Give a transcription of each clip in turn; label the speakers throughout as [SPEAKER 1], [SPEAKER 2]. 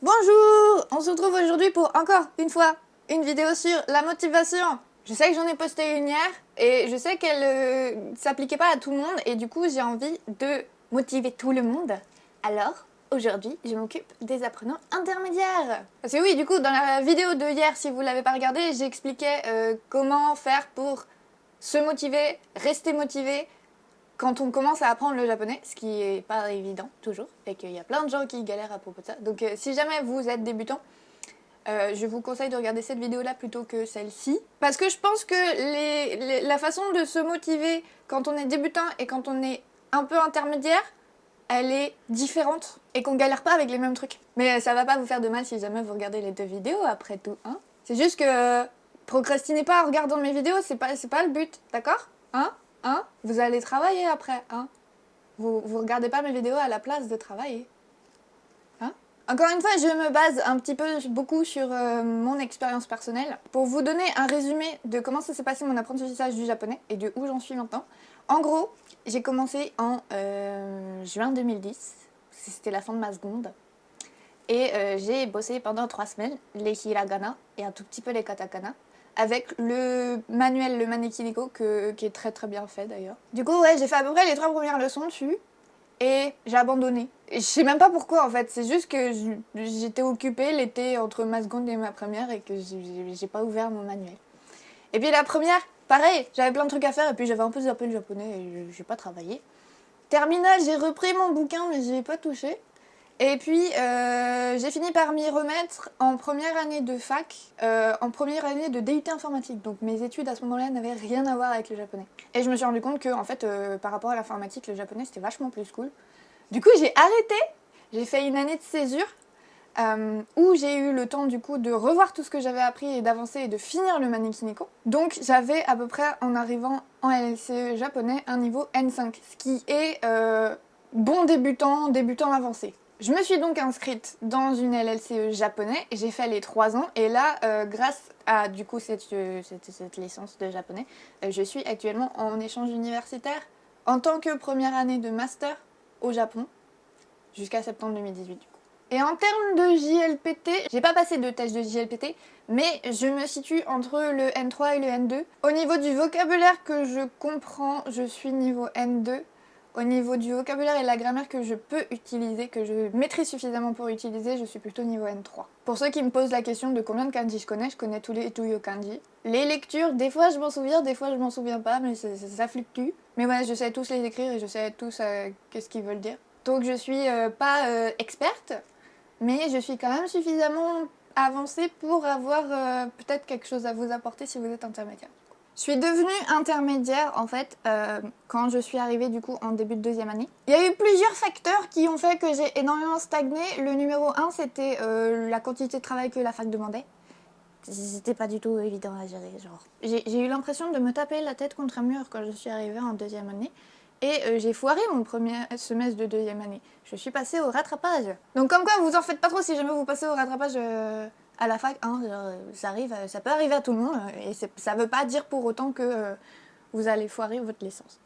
[SPEAKER 1] Bonjour! On se retrouve aujourd'hui pour encore une fois une vidéo sur la motivation. Je sais que j'en ai posté une hier et je sais qu'elle s'appliquait pas à tout le monde et du coup j'ai envie de motiver tout le monde. Alors aujourd'hui je m'occupe des apprenants intermédiaires. Parce que oui, du coup dans la vidéo de hier, si vous l'avez pas regardée, j'expliquais comment faire pour se motiver, rester motivé quand on commence à apprendre le japonais, ce qui est pas évident toujours, et qu'il y a plein de gens qui galèrent à propos de ça. Donc si jamais vous êtes débutant, je vous conseille de regarder cette vidéo-là plutôt que celle-ci. Parce que je pense que la façon de se motiver quand on est débutant et quand on est un peu intermédiaire, elle est différente et qu'on galère pas avec les mêmes trucs. Mais ça va pas vous faire de mal si jamais vous regardez les deux vidéos après tout, hein. C'est juste que procrastinez pas en regardant mes vidéos, c'est pas le but, d'accord? Hein? Vous allez travailler après, hein? Vous regardez pas mes vidéos à la place de travailler. Hein? Encore une fois, je me base un petit peu, beaucoup sur mon expérience personnelle pour vous donner un résumé de comment ça s'est passé mon apprentissage du japonais et de où j'en suis maintenant. En gros, j'ai commencé en juin 2010, c'était la fin de ma seconde, et j'ai bossé pendant 3 semaines les hiragana et un tout petit peu les katakana, avec le manuel, le Manekineko, qui est très très bien fait d'ailleurs. Du coup, ouais, j'ai fait à peu près les 3 premières leçons dessus, et j'ai abandonné. Et je sais même pas pourquoi en fait, c'est juste que j'étais occupée l'été entre ma seconde et ma première et que j'ai pas ouvert mon manuel. Et puis la première, pareil, j'avais plein de trucs à faire et puis j'avais un peu zappé le japonais et j'ai pas travaillé. Terminale, j'ai repris mon bouquin mais j'y ai pas touché. Et puis j'ai fini par m'y remettre en première année de fac, en première année de DUT informatique. Donc mes études à ce moment-là n'avaient rien à voir avec le japonais. Et je me suis rendu compte que en fait, par rapport à l'informatique, le japonais c'était vachement plus cool. Du coup j'ai arrêté, j'ai fait une année de césure où j'ai eu le temps du coup de revoir tout ce que j'avais appris et d'avancer et de finir le Manekineko. Donc j'avais à peu près en arrivant en LLCE japonais un niveau N5, ce qui est bon débutant avancé. Je me suis donc inscrite dans une LLCE japonais, j'ai fait les 3 ans et là, grâce à du coup cette licence de japonais, je suis actuellement en échange universitaire en tant que première année de master au Japon jusqu'à septembre 2018 du coup. Et en termes de JLPT, j'ai pas passé de test de JLPT, mais je me situe entre le N3 et le N2. Au niveau du vocabulaire que je comprends, je suis niveau N2. Au niveau du vocabulaire et de la grammaire que je peux utiliser, que je maîtrise suffisamment pour utiliser, je suis plutôt niveau N3. Pour ceux qui me posent la question de combien de kanji je connais tous les Tuyo kanji. Les lectures, des fois je m'en souviens, des fois je m'en souviens pas, mais ça fluctue. Mais ouais, je sais tous les écrire et je sais tous qu'est-ce qu'ils veulent dire. Donc je suis pas experte, mais je suis quand même suffisamment avancée pour avoir peut-être quelque chose à vous apporter si vous êtes intermédiaire. Je suis devenue intermédiaire en fait quand je suis arrivée du coup en début de 2e année. Il y a eu plusieurs facteurs qui ont fait que j'ai énormément stagné. Le numéro 1 c'était la quantité de travail que la fac demandait. C'était pas du tout évident à gérer, genre. J'ai eu l'impression de me taper la tête contre un mur quand je suis arrivée en 2e année. Et j'ai foiré mon premier semestre de 2e année. Je suis passée au rattrapage. Donc comme quoi, vous en faites pas trop si jamais vous passez au rattrapage à la fac. Hein, genre, ça arrive, ça peut arriver à tout le monde. Et ça veut pas dire pour autant que vous allez foirer votre licence.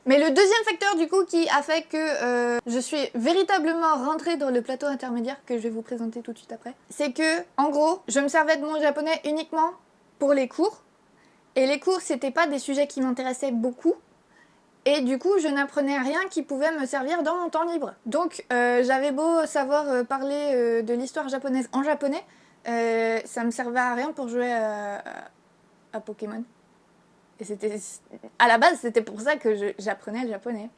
[SPEAKER 1] Mais le deuxième facteur du coup qui a fait que je suis véritablement rentrée dans le plateau intermédiaire que je vais vous présenter tout de suite après, c'est que en gros, je me servais de mon japonais uniquement pour les cours. Et les cours, c'était pas des sujets qui m'intéressaient beaucoup. Et du coup, je n'apprenais rien qui pouvait me servir dans mon temps libre. Donc, j'avais beau savoir parler de l'histoire japonaise en japonais, ça me servait à rien pour jouer à Pokémon. Et c'était, à la base, c'était pour ça que j'apprenais le japonais.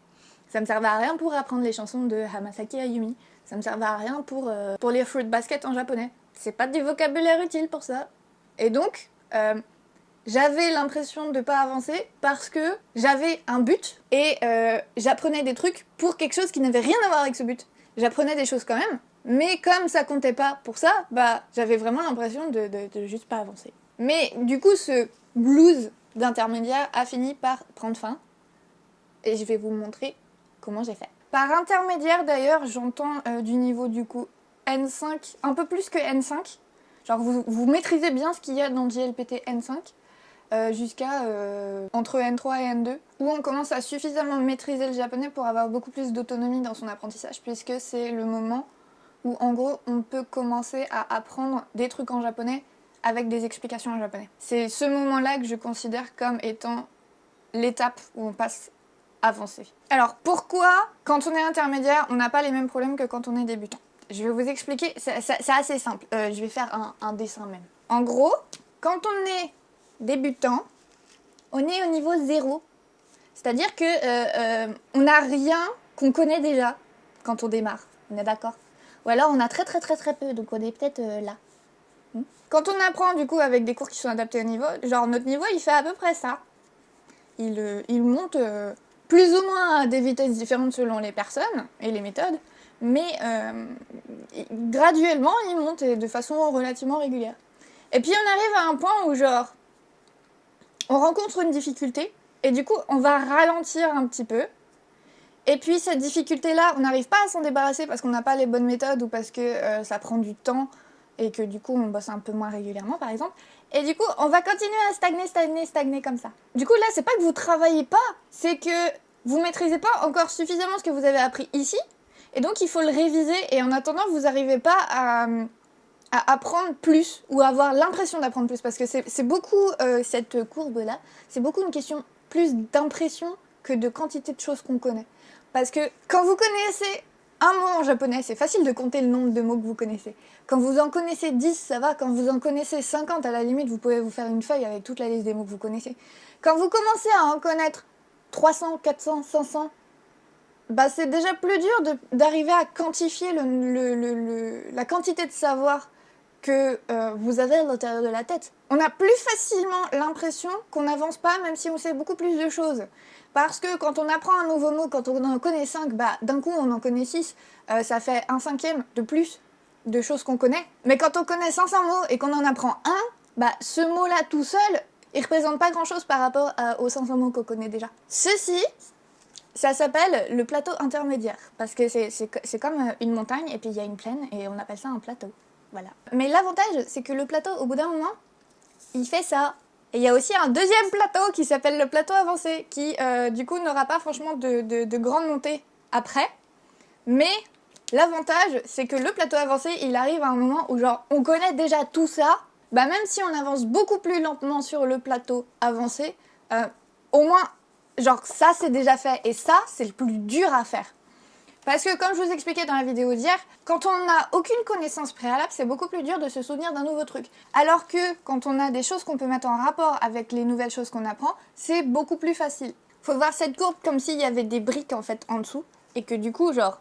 [SPEAKER 1] Ça me servait à rien pour apprendre les chansons de Hamasaki Ayumi. Ça me servait à rien pour lire Fruit Basket en japonais. C'est pas du vocabulaire utile pour ça. Et donc, j'avais l'impression de pas avancer parce que j'avais un but et j'apprenais des trucs pour quelque chose qui n'avait rien à voir avec ce but. J'apprenais des choses quand même, mais comme ça comptait pas pour ça, bah j'avais vraiment l'impression de juste pas avancer. Mais du coup, ce blues d'intermédiaire a fini par prendre fin et je vais vous montrer comment j'ai fait. Par intermédiaire d'ailleurs, j'entends du niveau du coup N5, un peu plus que N5. Genre vous maîtrisez bien ce qu'il y a dans le JLPT N5 jusqu'à entre N3 et N2, où on commence à suffisamment maîtriser le japonais pour avoir beaucoup plus d'autonomie dans son apprentissage, puisque c'est le moment où en gros on peut commencer à apprendre des trucs en japonais avec des explications en japonais. C'est ce moment-là que je considère comme étant l'étape où on passe avancé. Alors pourquoi, quand on est intermédiaire, on n'a pas les mêmes problèmes que quand on est débutant? Je vais vous expliquer, c'est assez simple. Je vais faire un dessin même. En gros, quand on est débutant, on est au niveau 0. C'est-à-dire que on n'a rien qu'on connaît déjà quand on démarre. On est d'accord? Ou alors on a très peu, donc on est peut-être là. Quand on apprend du coup avec des cours qui sont adaptés au niveau, genre notre niveau il fait à peu près ça. Il monte plus ou moins à des vitesses différentes selon les personnes et les méthodes, mais graduellement il monte de façon relativement régulière. Et puis on arrive à un point où genre on rencontre une difficulté et du coup on va ralentir un petit peu. Et puis cette difficulté-là, on n'arrive pas à s'en débarrasser parce qu'on n'a pas les bonnes méthodes ou parce que ça prend du temps et que du coup on bosse un peu moins régulièrement par exemple. Et du coup on va continuer à stagner comme ça. Du coup là c'est pas que vous travaillez pas, c'est que vous maîtrisez pas encore suffisamment ce que vous avez appris ici. Et donc il faut le réviser et en attendant vous n'arrivez pas à apprendre plus ou à avoir l'impression d'apprendre plus. Parce que c'est beaucoup cette courbe-là, c'est beaucoup une question plus d'impression que de quantité de choses qu'on connaît. Parce que quand vous connaissez un mot en japonais, c'est facile de compter le nombre de mots que vous connaissez. Quand vous en connaissez 10, ça va. Quand vous en connaissez 50, à la limite, vous pouvez vous faire une feuille avec toute la liste des mots que vous connaissez. Quand vous commencez à en connaître 300, 400, 500, bah c'est déjà plus dur d'arriver à quantifier la quantité de savoir que vous avez à l'intérieur de la tête. On a plus facilement l'impression qu'on n'avance pas, même si on sait beaucoup plus de choses. Parce que quand on apprend un nouveau mot, quand on en connaît 5, bah, d'un coup on en connaît 6, ça fait 1/5 de plus de choses qu'on connaît. Mais quand on connaît 500 mots et qu'on en apprend un, bah, ce mot-là tout seul, il représente pas grand-chose par rapport aux 500 mots qu'on connaît déjà. Ceci, ça s'appelle le plateau intermédiaire. Parce que c'est comme une montagne et puis il y a une plaine et on appelle ça un plateau. Voilà. Mais l'avantage, c'est que le plateau, au bout d'un moment, il fait ça. Et il y a aussi un deuxième plateau qui s'appelle le plateau avancé, qui du coup n'aura pas franchement de grande montée après. Mais l'avantage, c'est que le plateau avancé, il arrive à un moment où genre on connaît déjà tout ça, bah même si on avance beaucoup plus lentement sur le plateau avancé, au moins, genre ça c'est déjà fait. Et ça, c'est le plus dur à faire. Parce que comme je vous expliquais dans la vidéo d'hier, quand on n'a aucune connaissance préalable, c'est beaucoup plus dur de se souvenir d'un nouveau truc. Alors que quand on a des choses qu'on peut mettre en rapport avec les nouvelles choses qu'on apprend, c'est beaucoup plus facile. Faut voir cette courbe comme s'il y avait des briques en fait en dessous, et que du coup, genre,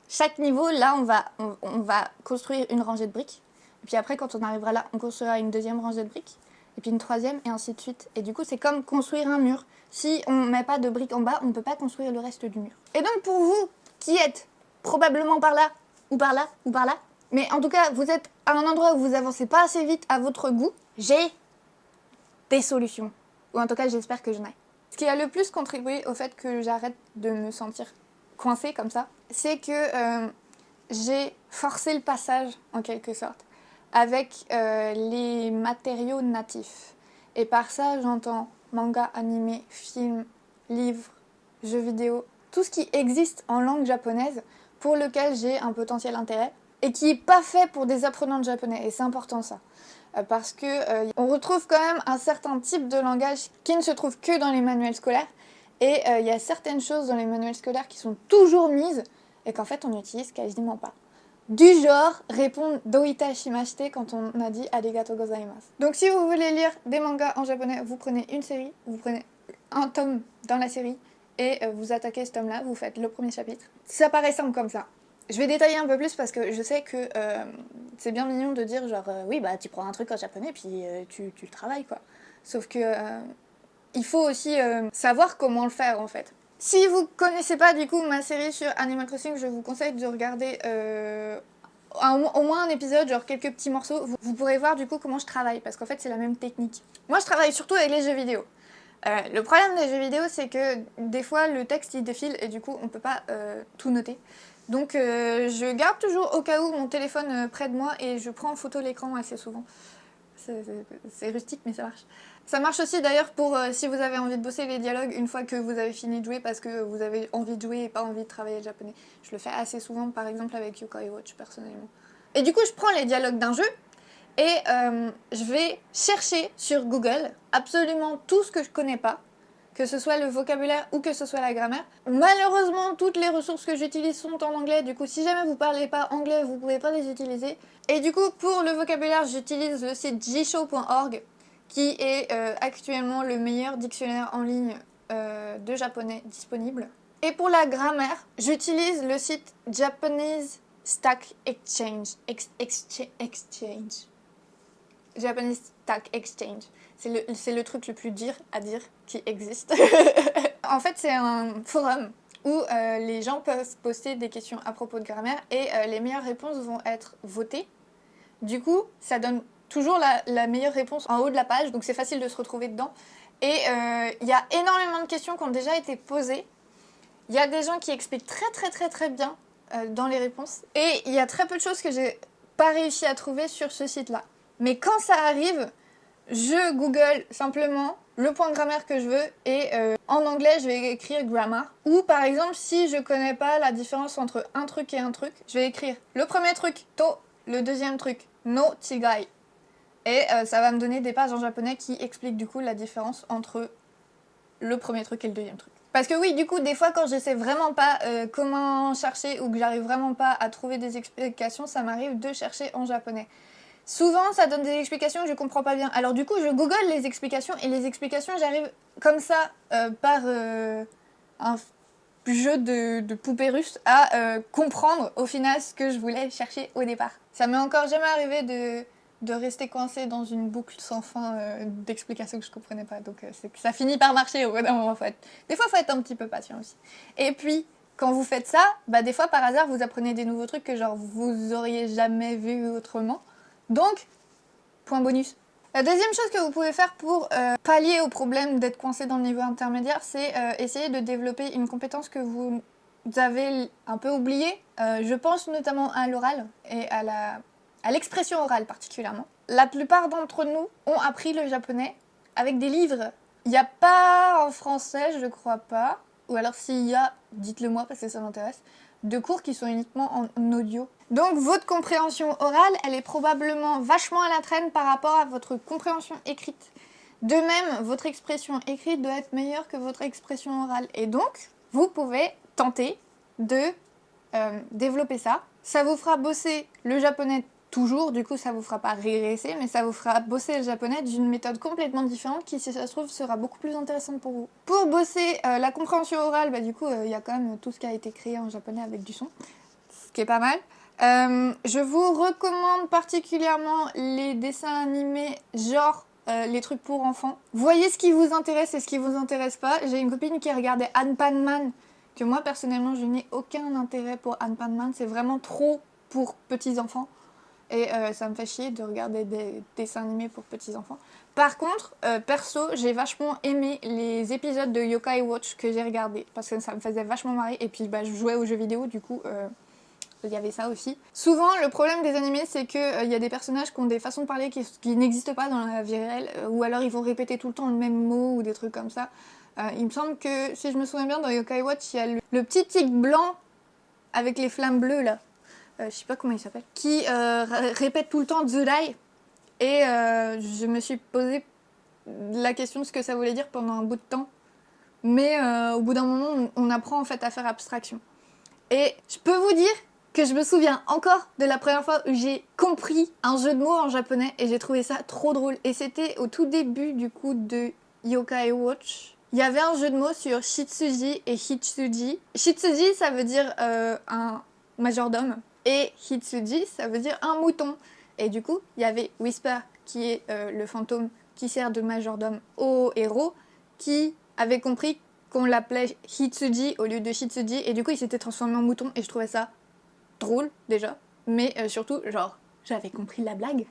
[SPEAKER 1] chaque niveau, là, on va construire une rangée de briques. Et puis après, quand on arrivera là, on construira une deuxième rangée de briques, et puis une troisième, et ainsi de suite. Et du coup, c'est comme construire un mur. Si on met pas de briques en bas, on ne peut pas construire le reste du mur. Et donc pour vous, qui êtes probablement par là, ou par là, ou par là, mais en tout cas, vous êtes à un endroit où vous avancez pas assez vite à votre goût, j'ai des solutions. Ou en tout cas, j'espère que j'en ai. Ce qui a le plus contribué au fait que j'arrête de me sentir coincée comme ça, c'est que j'ai forcé le passage, en quelque sorte, avec les matériaux natifs. Et par ça, j'entends manga, animé, film, livres, jeux vidéo, tout ce qui existe en langue japonaise pour lequel j'ai un potentiel intérêt et qui n'est pas fait pour des apprenants de japonais. Et c'est important ça. Parce que on retrouve quand même un certain type de langage qui ne se trouve que dans les manuels scolaires. Et il y a certaines choses dans les manuels scolaires qui sont toujours mises et qu'en fait on n'utilise quasiment pas. Du genre, répondre doita shimashite quand on a dit arigatou gozaimasu. Donc si vous voulez lire des mangas en japonais, vous prenez une série, vous prenez un tome dans la série et vous attaquez ce tome-là, vous faites le premier chapitre. Ça paraît simple comme ça. Je vais détailler un peu plus parce que je sais que c'est bien mignon de dire genre oui bah tu prends un truc en japonais puis tu le travailles quoi. Sauf que il faut aussi savoir comment le faire en fait. Si vous connaissez pas du coup ma série sur Animal Crossing, je vous conseille de regarder au moins un épisode, genre quelques petits morceaux. Vous pourrez voir du coup comment je travaille parce qu'en fait c'est la même technique. Moi je travaille surtout avec les jeux vidéo. Le problème des jeux vidéo c'est que des fois le texte il défile et du coup on peut pas tout noter. Donc je garde toujours au cas où mon téléphone près de moi et je prends en photo l'écran assez souvent. c'est rustique mais ça marche. Ça marche aussi d'ailleurs pour si vous avez envie de bosser les dialogues une fois que vous avez fini de jouer parce que vous avez envie de jouer et pas envie de travailler le japonais. Je le fais assez souvent par exemple avec Yokai Watch personnellement. Et du coup je prends les dialogues d'un jeu et je vais chercher sur Google absolument tout ce que je connais pas, que ce soit le vocabulaire ou que ce soit la grammaire. Malheureusement, toutes les ressources que j'utilise sont en anglais, du coup si jamais vous parlez pas anglais, vous pouvez pas les utiliser. Et du coup pour le vocabulaire, j'utilise le site jisho.org qui est actuellement le meilleur dictionnaire en ligne de japonais disponible. Et pour la grammaire, j'utilise le site Japanese Stack Exchange. Japanese Stack Exchange. C'est le truc le plus dur à dire qui existe. En fait, c'est un forum où les gens peuvent poster des questions à propos de grammaire et les meilleures réponses vont être votées. Du coup, ça donne toujours la meilleure réponse en haut de la page, donc c'est facile de se retrouver dedans. Et il y a énormément de questions qui ont déjà été posées. Il y a des gens qui expliquent très bien dans les réponses. Et il y a très peu de choses que j'ai pas réussi à trouver sur ce site-là. Mais quand ça arrive, je google simplement le point de grammaire que je veux et en anglais je vais écrire grammar. Ou par exemple si je connais pas la différence entre un truc et un truc, je vais écrire le premier truc to, le deuxième truc no chigai. Et ça va me donner des pages en japonais qui expliquent du coup la différence entre le premier truc et le deuxième truc. Parce que oui, du coup, des fois quand je sais vraiment pas comment chercher ou que j'arrive vraiment pas à trouver des explications, ça m'arrive de chercher en japonais. Souvent, ça donne des explications que je comprends pas bien. Alors du coup, je google les explications et les explications, j'arrive comme ça par un jeu de poupée russe à comprendre au final ce que je voulais chercher au départ. Ça m'est encore jamais arrivé de rester coincée dans une boucle sans fin d'explications que je comprenais pas. Donc c'est que ça finit par marcher au bout d'un moment. Des fois, il faut être un petit peu patient aussi. Et puis, quand vous faites ça, bah, des fois, par hasard, vous apprenez des nouveaux trucs que genre vous auriez jamais vu autrement. Donc, point bonus. La deuxième chose que vous pouvez faire pour pallier au problème d'être coincé dans le niveau intermédiaire, c'est essayer de développer une compétence que vous avez un peu oubliée. Je pense notamment à l'oral et à l'expression orale particulièrement. La plupart d'entre nous ont appris le japonais avec des livres. Il n'y a pas en français, je crois pas, ou alors s'il y a, dites-le moi parce que ça m'intéresse, de cours qui sont uniquement en audio. Donc votre compréhension orale, elle est probablement vachement à la traîne par rapport à votre compréhension écrite. De même, votre expression écrite doit être meilleure que votre expression orale. Et donc, vous pouvez tenter de développer ça. Ça vous fera bosser le japonais toujours, du coup ça vous fera pas régresser, mais ça vous fera bosser le japonais d'une méthode complètement différente qui, si ça se trouve, sera beaucoup plus intéressante pour vous. Pour bosser la compréhension orale, bah, du coup, il y a quand même tout ce qui a été créé en japonais avec du son, ce qui est pas mal. Je vous recommande particulièrement les dessins animés genre les trucs pour enfants. Voyez ce qui vous intéresse et ce qui vous intéresse pas. J'ai une copine qui regardait Anpanman, que moi personnellement je n'ai aucun intérêt pour Anpanman, c'est vraiment trop pour petits enfants. Et ça me fait chier de regarder des dessins animés pour petits enfants. Par contre, perso, j'ai vachement aimé les épisodes de Yokai Watch que j'ai regardés, parce que ça me faisait vachement marrer. Et puis bah, je jouais aux jeux vidéo, du coup, il y avait ça aussi. Souvent, le problème des animés, c'est qu'il y a des personnages qui ont des façons de parler qui n'existent pas dans la vie réelle, ou alors ils vont répéter tout le temps le même mot, ou des trucs comme ça. Il me semble que, si je me souviens bien, dans Yokai Watch, il y a le petit tigre blanc avec les flammes bleues, là. Je sais pas comment il s'appelle, qui répète tout le temps Zudai. Et je me suis posé la question de ce que ça voulait dire pendant un bout de temps. Mais au bout d'un moment, on apprend en fait à faire abstraction. Et je peux vous dire que je me souviens encore de la première fois où j'ai compris un jeu de mots en japonais et j'ai trouvé ça trop drôle. Et c'était au tout début du coup de Yokai Watch. Il y avait un jeu de mots sur Shitsuji et Hitsuji. Shitsuji, ça veut dire un majordome. Et Hitsuji, ça veut dire un mouton. Et du coup, il y avait Whisper, qui est le fantôme qui sert de majordome au héros, qui avait compris qu'on l'appelait Hitsuji au lieu de Shitsuji. Et du coup, il s'était transformé en mouton. Et je trouvais ça drôle, déjà. Mais surtout, genre, j'avais compris la blague.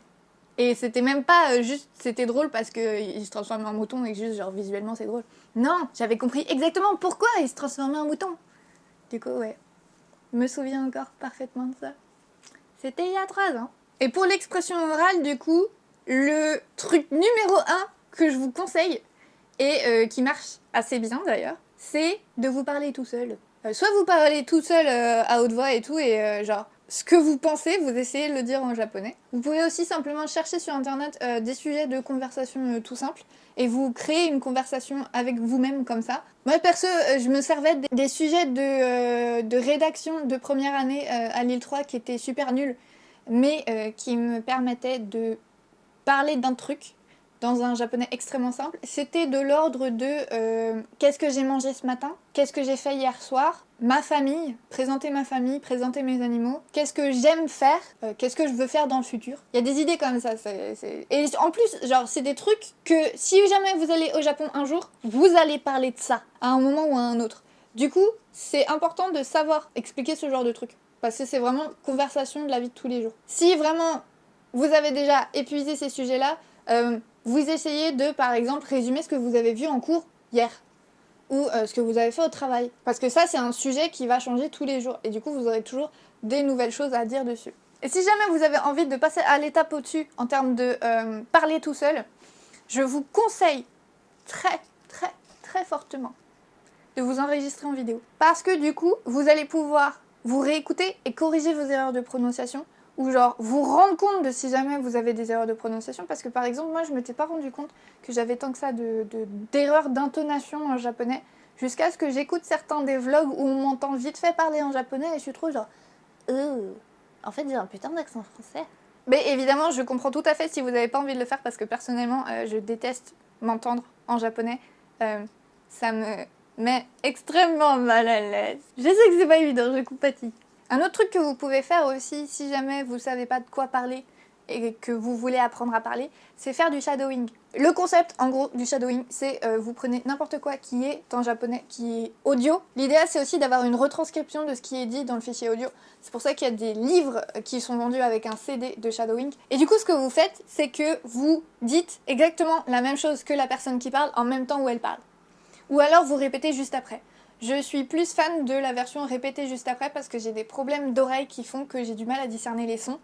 [SPEAKER 1] Et c'était même pas juste, c'était drôle parce qu'il se transformait en mouton et que juste, genre, visuellement, c'est drôle. Non, j'avais compris exactement pourquoi il se transformait en mouton. Du coup, ouais. Je me souviens encore parfaitement de ça. C'était il y a 3 ans. Et pour l'expression orale, du coup, le truc numéro 1 que je vous conseille, et qui marche assez bien d'ailleurs, c'est de vous parler tout seul. Soit vous parlez tout seul à haute voix et tout, et genre, ce que vous pensez, vous essayez de le dire en japonais. Vous pouvez aussi simplement chercher sur internet des sujets de conversation tout simples, et vous créez une conversation avec vous-même comme ça. Moi perso, je me servais des sujets de rédaction de première année à Lille 3 qui étaient super nuls, mais qui me permettaient de parler d'un truc dans un japonais extrêmement simple. C'était de l'ordre de qu'est-ce que j'ai mangé ce matin, qu'est-ce que j'ai fait hier soir, ma famille, présenter mes animaux, qu'est-ce que j'aime faire, qu'est-ce que je veux faire dans le futur. Il y a des idées comme ça. Et en plus, genre, c'est des trucs que si jamais vous allez au Japon un jour, vous allez parler de ça à un moment ou à un autre. Du coup, c'est important de savoir expliquer ce genre de trucs. Parce que c'est vraiment conversation de la vie de tous les jours. Si vraiment vous avez déjà épuisé ces sujets-là, vous essayez de, par exemple, résumer ce que vous avez vu en cours hier. Ou ce que vous avez fait au travail. Parce que ça, c'est un sujet qui va changer tous les jours. Et du coup, vous aurez toujours des nouvelles choses à dire dessus. Et si jamais vous avez envie de passer à l'étape au-dessus en termes de parler tout seul, je vous conseille très, très, très fortement de vous enregistrer en vidéo. Parce que du coup, vous allez pouvoir vous réécouter et corriger vos erreurs de prononciation, ou genre vous rendre compte de si jamais vous avez des erreurs de prononciation, parce que par exemple moi je m'étais pas rendu compte que j'avais tant que ça d'erreurs d'intonation en japonais, jusqu'à ce que j'écoute certains des vlogs où on m'entend vite fait parler en japonais et je suis trop genre en fait j'ai un putain d'accent français. Mais évidemment je comprends tout à fait si vous n'avez pas envie de le faire, parce que personnellement je déteste m'entendre en japonais, ça me met extrêmement mal à l'aise. Je sais que c'est pas évident, je compatis. Un autre truc que vous pouvez faire aussi, si jamais vous savez pas de quoi parler et que vous voulez apprendre à parler, c'est faire du shadowing. Le concept, en gros, du shadowing, c'est vous prenez n'importe quoi qui est en japonais, qui est audio. L'idéal, c'est aussi d'avoir une retranscription de ce qui est dit dans le fichier audio. C'est pour ça qu'il y a des livres qui sont vendus avec un CD de shadowing. Et du coup, ce que vous faites, c'est que vous dites exactement la même chose que la personne qui parle en même temps où elle parle. Ou alors vous répétez juste après. Je suis plus fan de la version répétée juste après parce que j'ai des problèmes d'oreille qui font que j'ai du mal à discerner les sons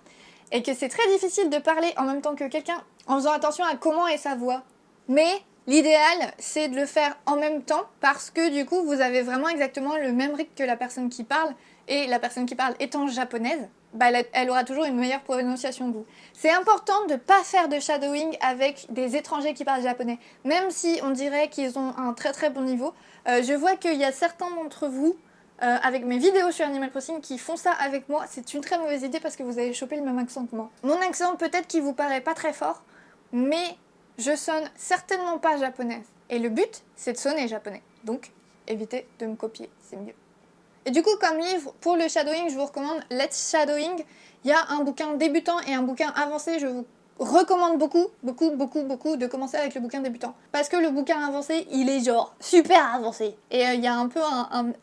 [SPEAKER 1] et que c'est très difficile de parler en même temps que quelqu'un en faisant attention à comment est sa voix. Mais l'idéal, c'est de le faire en même temps parce que du coup, vous avez vraiment exactement le même rythme que la personne qui parle, et la personne qui parle étant japonaise, bah elle aura toujours une meilleure prononciation que vous. C'est important de ne pas faire de shadowing avec des étrangers qui parlent japonais. Même si on dirait qu'ils ont un très très bon niveau, je vois qu'il y a certains d'entre vous, avec mes vidéos sur Animal Crossing, qui font ça avec moi. C'est une très mauvaise idée parce que vous avez chopé le même accent que moi. Mon accent peut-être qu'il vous paraît pas très fort, mais je sonne certainement pas japonaise. Et le but, c'est de sonner japonais. Donc, évitez de me copier, c'est mieux. Et du coup, comme livre pour le shadowing, je vous recommande Let's Shadowing. Il y a un bouquin débutant et un bouquin avancé. Je vous recommande beaucoup de commencer avec le bouquin débutant. Parce que le bouquin avancé, il est genre super avancé. Et il y a un peu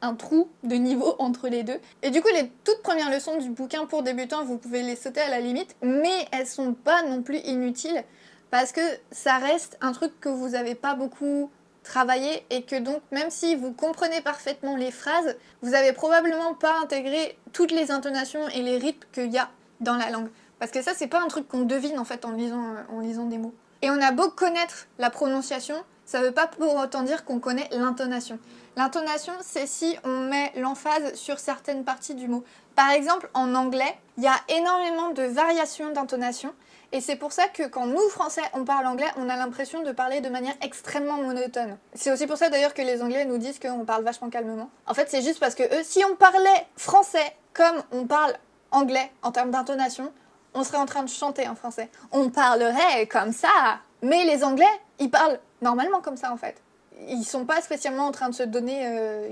[SPEAKER 1] un trou de niveau entre les deux. Et du coup, les toutes premières leçons du bouquin pour débutants, vous pouvez les sauter à la limite. Mais elles sont pas non plus inutiles. Parce que ça reste un truc que vous avez pas beaucoup travailler, et que donc même si vous comprenez parfaitement les phrases, vous avez probablement pas intégré toutes les intonations et les rythmes qu'il y a dans la langue. Parce que ça, c'est pas un truc qu'on devine en fait en lisant des mots. Et on a beau connaître la prononciation, ça veut pas pour autant dire qu'on connaît l'intonation. L'intonation, c'est si on met l'emphase sur certaines parties du mot. Par exemple, en anglais, il y a énormément de variations d'intonation. Et c'est pour ça que quand nous, Français, on parle anglais, on a l'impression de parler de manière extrêmement monotone. C'est aussi pour ça d'ailleurs que les Anglais nous disent qu'on parle vachement calmement. En fait, c'est juste parce que eux, si on parlait français comme on parle anglais en termes d'intonation, on serait en train de chanter en français. On parlerait comme ça. Mais les Anglais, ils parlent normalement comme ça en fait. Ils sont pas spécialement en train de se donner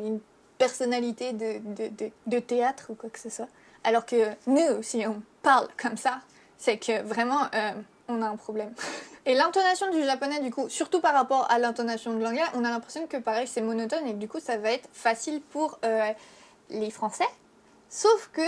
[SPEAKER 1] une personnalité de théâtre ou quoi que ce soit. Alors que nous, si on parle comme ça, c'est que vraiment, on a un problème. Et l'intonation du japonais, du coup, surtout par rapport à l'intonation de l'anglais, on a l'impression que pareil, c'est monotone et que du coup, ça va être facile pour les Français. Sauf que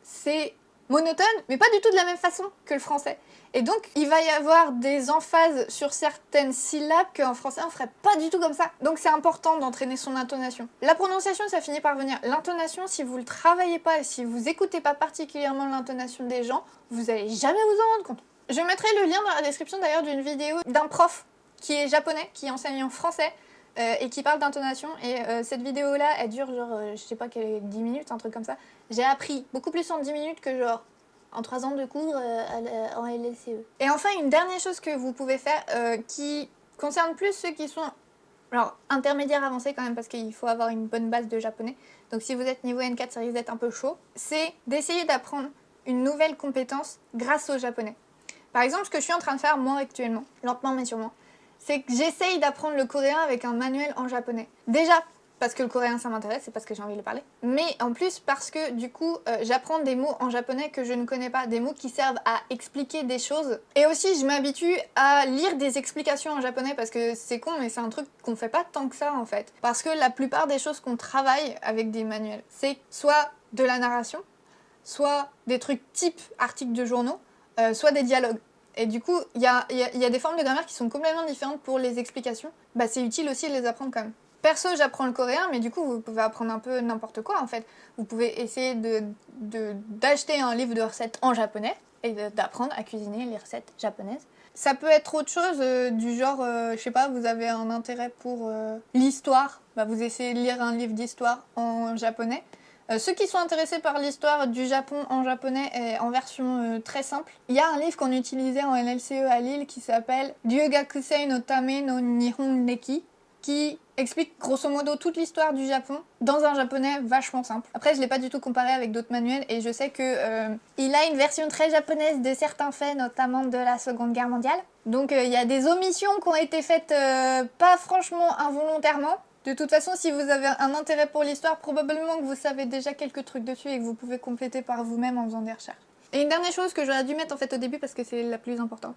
[SPEAKER 1] c'est monotone, mais pas du tout de la même façon que le français. Et donc, il va y avoir des emphases sur certaines syllabes qu'en français, on ferait pas du tout comme ça. Donc, c'est important d'entraîner son intonation. La prononciation, ça finit par venir. L'intonation, si vous le travaillez pas et si vous écoutez pas particulièrement l'intonation des gens, vous allez jamais vous en rendre compte. Je mettrai le lien dans la description d'ailleurs d'une vidéo d'un prof qui est japonais, qui enseigne en français et qui parle d'intonation. Et cette vidéo-là, elle dure genre, je sais pas, 10 minutes, un truc comme ça. J'ai appris beaucoup plus en 10 minutes que genre en 3 ans de cours en LLCE. Et enfin, une dernière chose que vous pouvez faire qui concerne plus ceux qui sont alors, intermédiaire avancé quand même, parce qu'il faut avoir une bonne base de japonais. Donc si vous êtes niveau N4, ça risque d'être un peu chaud. C'est d'essayer d'apprendre une nouvelle compétence grâce au japonais. Par exemple, ce que je suis en train de faire moi actuellement, lentement mais sûrement, c'est que j'essaye d'apprendre le coréen avec un manuel en japonais. Déjà, parce que le coréen ça m'intéresse, c'est parce que j'ai envie de le parler. Mais en plus parce que du coup, j'apprends des mots en japonais que je ne connais pas, des mots qui servent à expliquer des choses. Et aussi, je m'habitue à lire des explications en japonais parce que c'est con, mais c'est un truc qu'on fait pas tant que ça en fait. Parce que la plupart des choses qu'on travaille avec des manuels, c'est soit de la narration, soit des trucs type articles de journaux, soit des dialogues. Et du coup, il y a des formes de grammaire qui sont complètement différentes pour les explications. Bah, c'est utile aussi de les apprendre quand même. Perso, j'apprends le coréen, mais du coup, vous pouvez apprendre un peu n'importe quoi en fait. Vous pouvez essayer d'acheter un livre de recettes en japonais et d'apprendre à cuisiner les recettes japonaises. Ça peut être autre chose, du genre, je sais pas, vous avez un intérêt pour l'histoire, bah, vous essayez de lire un livre d'histoire en japonais. Ceux qui sont intéressés par l'histoire du Japon en japonais est en version très simple. Il y a un livre qu'on utilisait en LLCE à Lille qui s'appelle Ryugakusei no Tame no Nihon Reki, qui explique grosso modo toute l'histoire du Japon dans un japonais vachement simple. Après, je l'ai pas du tout comparé avec d'autres manuels et je sais que il a une version très japonaise de certains faits, notamment de la Seconde Guerre mondiale. Donc il y a des omissions qui ont été faites pas franchement involontairement. De toute façon, si vous avez un intérêt pour l'histoire, probablement que vous savez déjà quelques trucs dessus et que vous pouvez compléter par vous-même en faisant des recherches. Et une dernière chose que j'aurais dû mettre en fait au début parce que c'est la plus importante,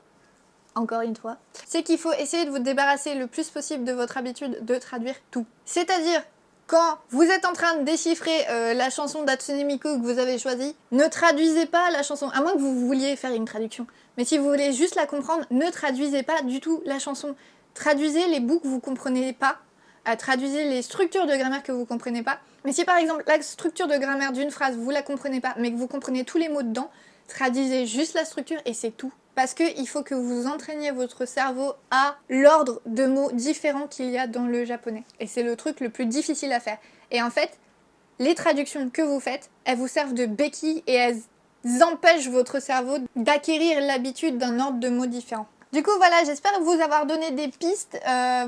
[SPEAKER 1] encore une fois, c'est qu'il faut essayer de vous débarrasser le plus possible de votre habitude de traduire tout. C'est-à-dire, quand vous êtes en train de déchiffrer la chanson d'Hatsune Miku que vous avez choisie, ne traduisez pas la chanson, à moins que vous vouliez faire une traduction. Mais si vous voulez juste la comprendre, ne traduisez pas du tout la chanson. Traduisez les bouts que vous comprenez pas, traduisez les structures de grammaire que vous comprenez pas. Mais si par exemple la structure de grammaire d'une phrase vous la comprenez pas, mais que vous comprenez tous les mots dedans, traduisez juste la structure et c'est tout. Parce qu'il faut que vous entraîniez votre cerveau à l'ordre de mots différents qu'il y a dans le japonais. Et c'est le truc le plus difficile à faire. Et en fait, les traductions que vous faites, elles vous servent de béquille et elles empêchent votre cerveau d'acquérir l'habitude d'un ordre de mots différent. Du coup voilà, j'espère vous avoir donné des pistes,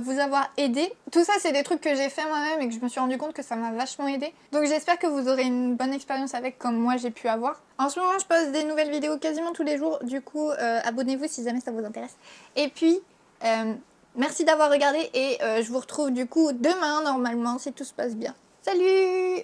[SPEAKER 1] vous avoir aidé. Tout ça c'est des trucs que j'ai fait moi-même et que je me suis rendu compte que ça m'a vachement aidé. Donc j'espère que vous aurez une bonne expérience avec comme moi j'ai pu avoir. En ce moment je poste des nouvelles vidéos quasiment tous les jours, du coup abonnez-vous si jamais ça vous intéresse. Et puis merci d'avoir regardé et je vous retrouve du coup demain normalement si tout se passe bien. Salut!